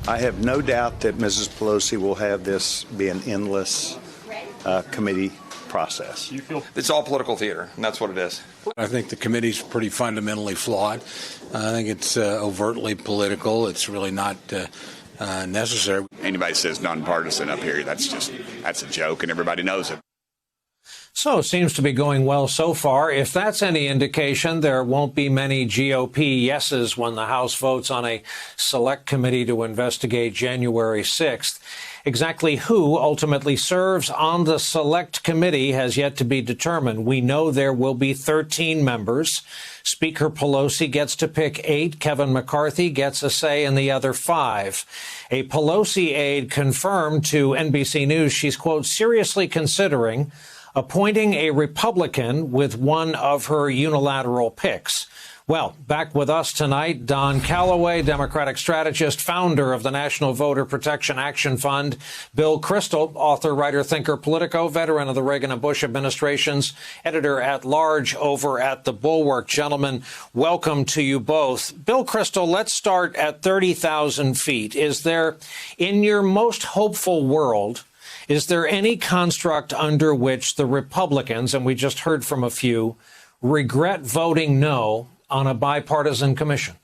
I have no doubt that Mrs. Pelosi will have this be an endless committee process. It's all political theater, and that's what it is. I think the committee's pretty fundamentally flawed. I think it's overtly political. It's really not necessary. Anybody says nonpartisan up here, that's a joke, and everybody knows it. So it seems to be going well so far. If that's any indication, there won't be many GOP yeses when the House votes on a select committee to investigate January 6th. Exactly who ultimately serves on the select committee has yet to be determined. We know there will be 13 members. Speaker Pelosi gets to pick 8. Kevin McCarthy gets a say in the other 5. A Pelosi aide confirmed to NBC News she's, quote, seriously considering appointing a Republican with one of her unilateral picks. Well, back with us tonight, Don Calloway, Democratic strategist, founder of the National Voter Protection Action Fund, Bill Kristol, author, writer, thinker, Politico, veteran of the Reagan and Bush administrations, editor-at-large over at The Bulwark. Gentlemen, welcome to you both. Bill Kristol, let's start at 30,000 feet. Is there, in your most hopeful world, is there any construct under which the Republicans, and we just heard from a few, regret voting no on a bipartisan commission?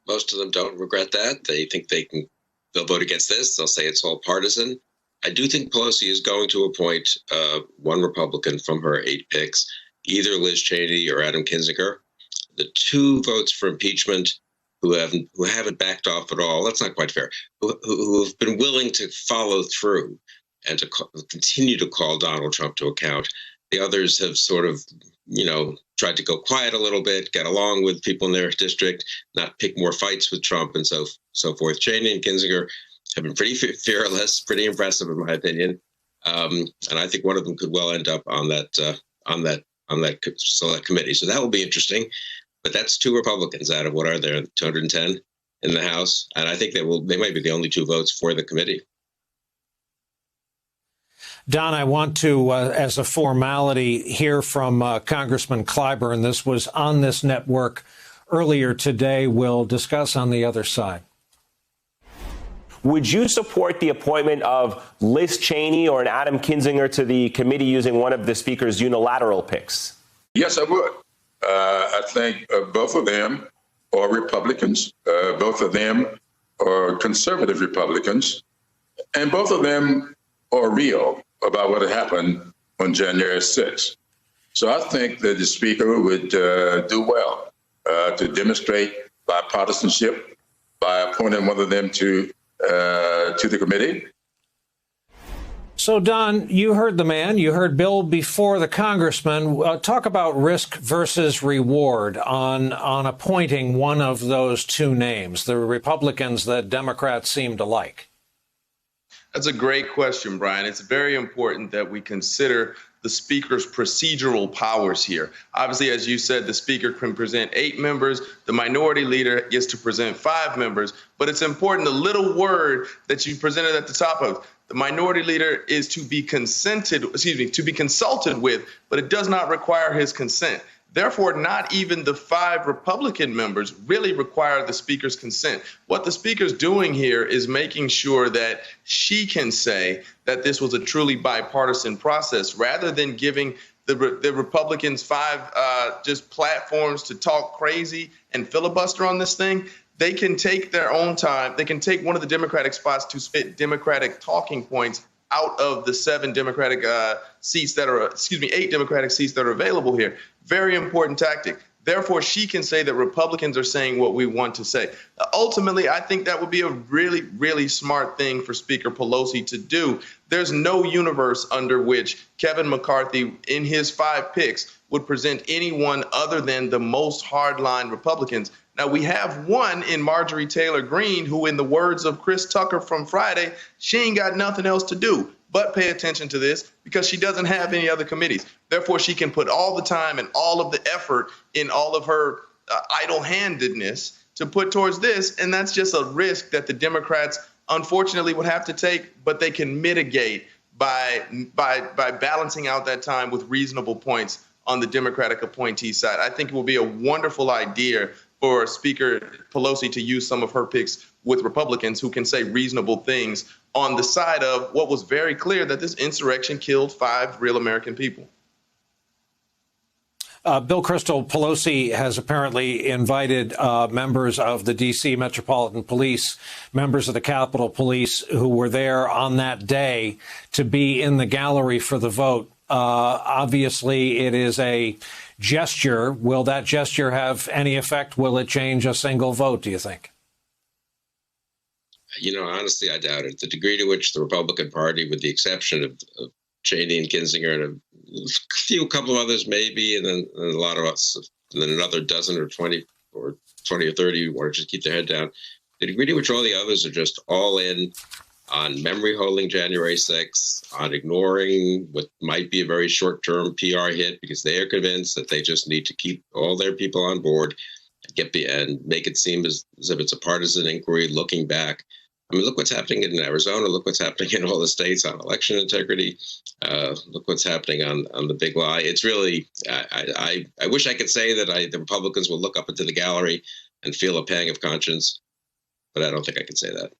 Most of them don't regret that. They think they'll vote against this. They'll say it's all partisan. I do think Pelosi is going to appoint one Republican from her 8 picks, either Liz Cheney or Adam Kinzinger. The 2 votes for impeachment who haven't backed off at all, that's not quite fair, who have been willing to follow through and to continue to call Donald Trump to account. The others have sort of, tried to go quiet a little bit, get along with people in their district, not pick more fights with Trump and so forth. Cheney and Kinzinger have been pretty fearless, pretty impressive in my opinion. And I think one of them could well end up on that select committee. So that will be interesting. But that's 2 Republicans out of what are there, 210 in the House. And I think they might be the only 2 votes for the committee. Don, I want to, as a formality, hear from Congressman Clyburn. This was on this network earlier today. We'll discuss on the other side. Would you support the appointment of Liz Cheney or an Adam Kinzinger to the committee using one of the Speaker's unilateral picks? Yes, I would. I think both of them are Republicans. Both of them are conservative Republicans. And both of them are real about what happened on January 6th. So I think that the Speaker would do well to demonstrate bipartisanship by appointing one of them to the committee. So, Don, you heard the man. You heard Bill before the congressman. Talk about risk versus reward on appointing one of those 2 names, the Republicans that Democrats seem to like. That's a great question, Brian. It's very important that we consider the Speaker's procedural powers here. Obviously, as you said, the Speaker can present 8 members. The Minority Leader gets to present 5 members. But it's important, the little word that you presented at the top of, the Minority Leader is to be consulted with, but it does not require his consent. Therefore, not even the 5 Republican members really require the Speaker's consent. What the Speaker's doing here is making sure that she can say that this was a truly bipartisan process, rather than giving the Republicans 5 just platforms to talk crazy and filibuster on this thing. They can take their own time. They can take one of the Democratic spots to spit Democratic talking points out of the 8 Democratic seats that are available here. Very important tactic. Therefore, she can say that Republicans are saying what we want to say. Ultimately, I think that would be a really, really smart thing for Speaker Pelosi to do. There's no universe under which Kevin McCarthy, in his 5 picks, would present anyone other than the most hardline Republicans. Now, we have one in Marjorie Taylor Greene, who, in the words of Chris Tucker from Friday, she ain't got nothing else to do but pay attention to this because she doesn't have any other committees. Therefore, she can put all the time and all of the effort in all of her idle-handedness to put towards this. And that's just a risk that the Democrats, unfortunately, would have to take, but they can mitigate by balancing out that time with reasonable points on the Democratic appointee side. I think it will be a wonderful idea for Speaker Pelosi to use some of her picks with Republicans who can say reasonable things on the side of what was very clear, that this insurrection killed 5 real American people. Bill Kristol, Pelosi has apparently invited members of the D.C. Metropolitan Police, members of the Capitol Police who were there on that day to be in the gallery for the vote. Obviously, it is a gesture. Will that gesture have any effect? Will it change a single vote, do you think? You know, honestly, I doubt it. The degree to which the Republican Party, with the exception of Cheney and Kinzinger and a couple of others maybe, and then a lot of us, and then another dozen or 20 or 30 who want to just keep their head down. The degree to which all the others are just all in on memory holding January 6th, on ignoring what might be a very short-term PR hit because they are convinced that they just need to keep all their people on board and make it seem as if it's a partisan inquiry looking back. I mean, look what's happening in Arizona. Look what's happening in all the states on election integrity. Look what's happening on the big lie. It's really, I wish I could say that the Republicans will look up into the gallery and feel a pang of conscience, but I don't think I can say that.